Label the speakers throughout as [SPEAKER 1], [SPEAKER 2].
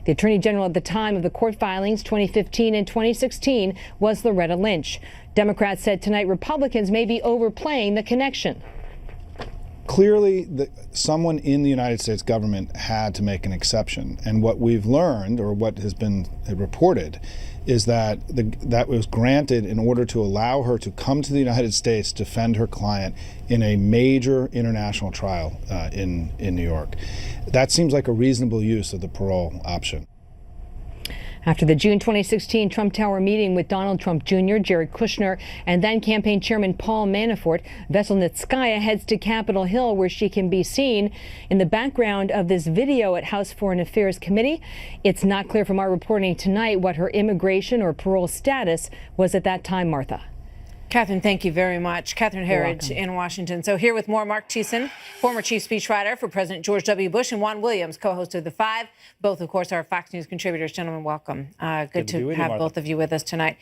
[SPEAKER 1] The Attorney General at the time of the court filings, 2015 and 2016, was Loretta Lynch. Democrats said tonight Republicans may be overplaying the connection.
[SPEAKER 2] Clearly, someone in the United States government had to make an exception. And what we've learned, or what has been reported, is that that was granted in order to allow her to come to the United States to defend her client in a major international trial in New York. That seems like a reasonable use of the parole option.
[SPEAKER 1] After the June 2016 Trump Tower meeting with Donald Trump Jr., Jared Kushner, and then campaign chairman Paul Manafort, Veselnitskaya heads to Capitol Hill, where she can be seen in the background of this video at House Foreign Affairs Committee. It's not clear from our reporting tonight what her immigration or parole status was at that time, Martha.
[SPEAKER 3] Catherine, thank you very much. Catherine Herridge in Washington. So here with more, Marc Thiessen, former chief speechwriter for President George W. Bush, and Juan Williams, co-host of The Five. Both, of course, are Fox News contributors. Gentlemen, welcome. Good to have both of you with us tonight.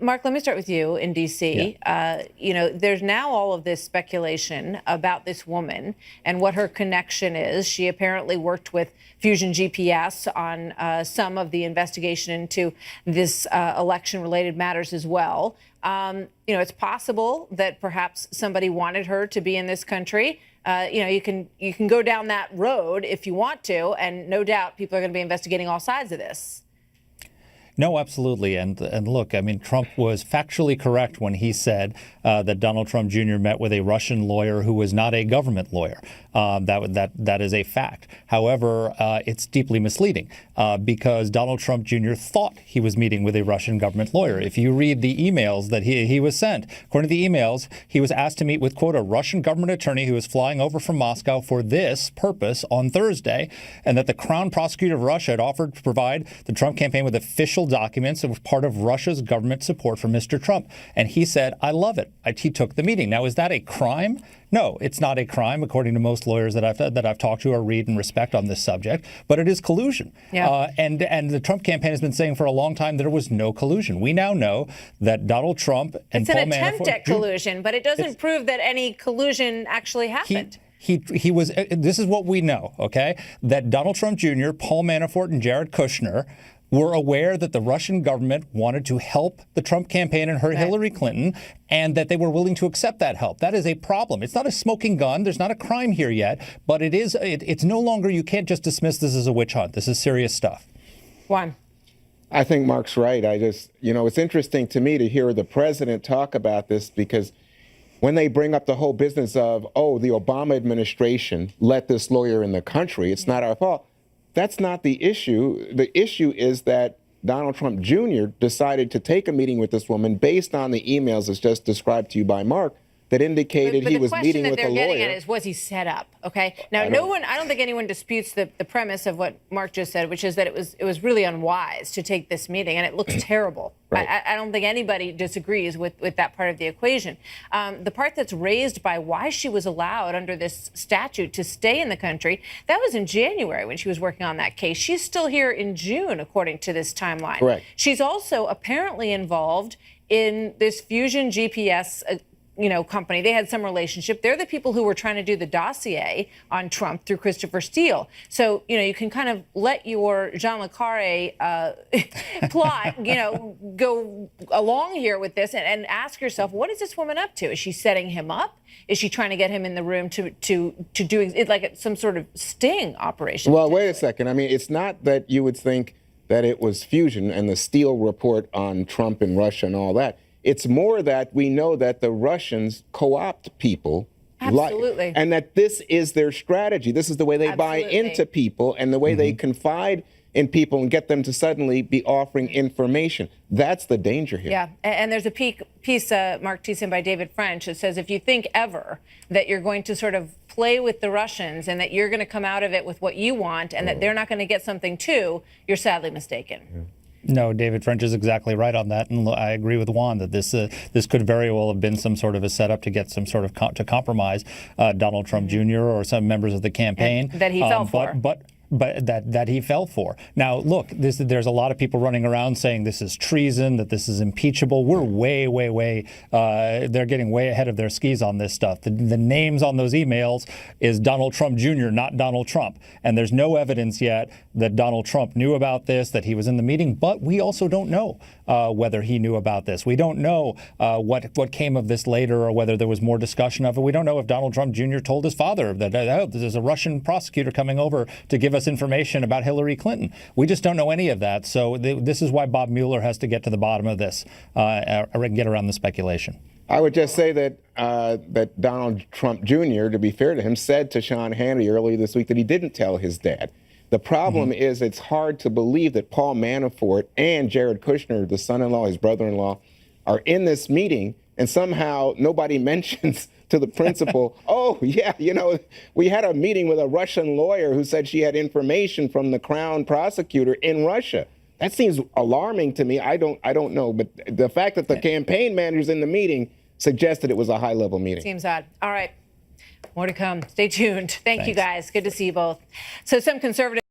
[SPEAKER 3] Marc, let me start with you in D.C. Yeah. You know, there's now all of this speculation about this woman and what her connection is. She apparently worked with Fusion GPS on some of the investigation into this election-related matters as well. You know, it's possible that perhaps somebody wanted her to be in this country. You know, you can go down that road if you want to, and no doubt people are going to be investigating all sides of this.
[SPEAKER 4] No, absolutely. And look, I mean, Trump was factually correct when he said that Donald Trump Jr. met with a Russian lawyer who was not a government lawyer. That is a fact. However, it's deeply misleading because Donald Trump Jr. thought he was meeting with a Russian government lawyer. If you read the emails that he was sent, according to the emails, he was asked to meet with, quote, a Russian government attorney who was flying over from Moscow for this purpose on Thursday, and that the Crown Prosecutor of Russia had offered to provide the Trump campaign with official documents that was part of Russia's government support for Mr. Trump. And he said, I love it. He took the meeting. Now, is that a crime? No, it's not a crime, according to most lawyers that I've talked to or read and respect on this subject. But it is collusion. Yeah. And the Trump campaign has been saying for a long time there was no collusion. We now know that Donald Trump and Paul Manafort... It's an attempt
[SPEAKER 3] at collusion, but it doesn't prove that any collusion actually happened.
[SPEAKER 4] He was. This is what we know, okay? That Donald Trump Jr., Paul Manafort, and Jared Kushner were aware that the Russian government wanted to help the Trump campaign and Hillary Clinton, and that they were willing to accept that help. That is a problem. It's not a smoking gun. There's not a crime here yet, but it is. It's no longer. You can't just dismiss this as a witch hunt. This is serious stuff.
[SPEAKER 3] Juan.
[SPEAKER 5] I think Marc's right. It's interesting to me to hear the president talk about this, because when they bring up the whole business of, the Obama administration let this lawyer in the country, it's not our fault. That's not the issue. The issue is that Donald Trump Jr. decided to take a meeting with this woman based on the emails as just described to you by Marc that indicated he was meeting with a lawyer.
[SPEAKER 3] But the question that they're getting at is, was he set up? Okay. Now, I don't think anyone disputes the premise of what Marc just said, which is that it was really unwise to take this meeting, and it looks terrible. Right. I don't think anybody disagrees with that part of the equation. The part that's raised by why she was allowed under this statute to stay in the country, that was in January when she was working on that case. She's still here in June, according to this timeline.
[SPEAKER 5] Correct.
[SPEAKER 3] She's also apparently involved in this Fusion GPS company. They had some relationship. They're the people who were trying to do the dossier on Trump through Christopher Steele. So, you can kind of let your Jean Le Carre plot, go along here with this and ask yourself, what is this woman up to? Is she setting him up? Is she trying to get him in the room to do it like some sort of sting operation?
[SPEAKER 5] Well, wait a second. I mean, it's not that you would think that it was Fusion and the Steele report on Trump and Russia and all that. It's more that we know that the Russians co-opt people.
[SPEAKER 3] Absolutely.
[SPEAKER 5] And that this is their strategy. This is the way they buy into people and the way they confide in people and get them to suddenly be offering information. That's the danger here.
[SPEAKER 3] Yeah, and there's a piece, Marc Thiessen, by David French, that says if you think ever that you're going to sort of play with the Russians and that you're going to come out of it with what you want and that they're not going to get something too, you're sadly mistaken.
[SPEAKER 5] Yeah.
[SPEAKER 4] No, David French is exactly right on that, and I agree with Juan that this could very well have been some sort of a setup to get some sort of to compromise Donald Trump Jr. or some members of the campaign
[SPEAKER 3] that he fell for.
[SPEAKER 4] But but that he fell for. Now, look, there's a lot of people running around saying this is treason, that this is impeachable. We're way, they're getting way ahead of their skis on this stuff. The names on those emails is Donald Trump Jr., not Donald Trump. And there's no evidence yet that Donald Trump knew about this, that he was in the meeting. But we also don't know whether he knew about this. We don't know what came of this later, or whether there was more discussion of it. We don't know if Donald Trump Jr. told his father that there's a Russian prosecutor coming over to give us information about Hillary Clinton. We just don't know any of that. So this is why Bob Mueller has to get to the bottom of this and get around the speculation.
[SPEAKER 5] I would just say that that Donald Trump Jr., to be fair to him, said to Sean Hannity earlier this week that he didn't tell his dad. The problem is it's hard to believe that Paul Manafort and Jared Kushner, the son-in-law, his brother-in-law, are in this meeting, and somehow nobody mentions to the principal, oh, yeah, we had a meeting with a Russian lawyer who said she had information from the Crown prosecutor in Russia. That seems alarming to me. I don't know. But the fact that the campaign manager's in the meeting suggested it was a high-level meeting.
[SPEAKER 3] Seems odd. All right. More to come. Stay tuned. Thank you, guys. Good to see you both. So some conservatives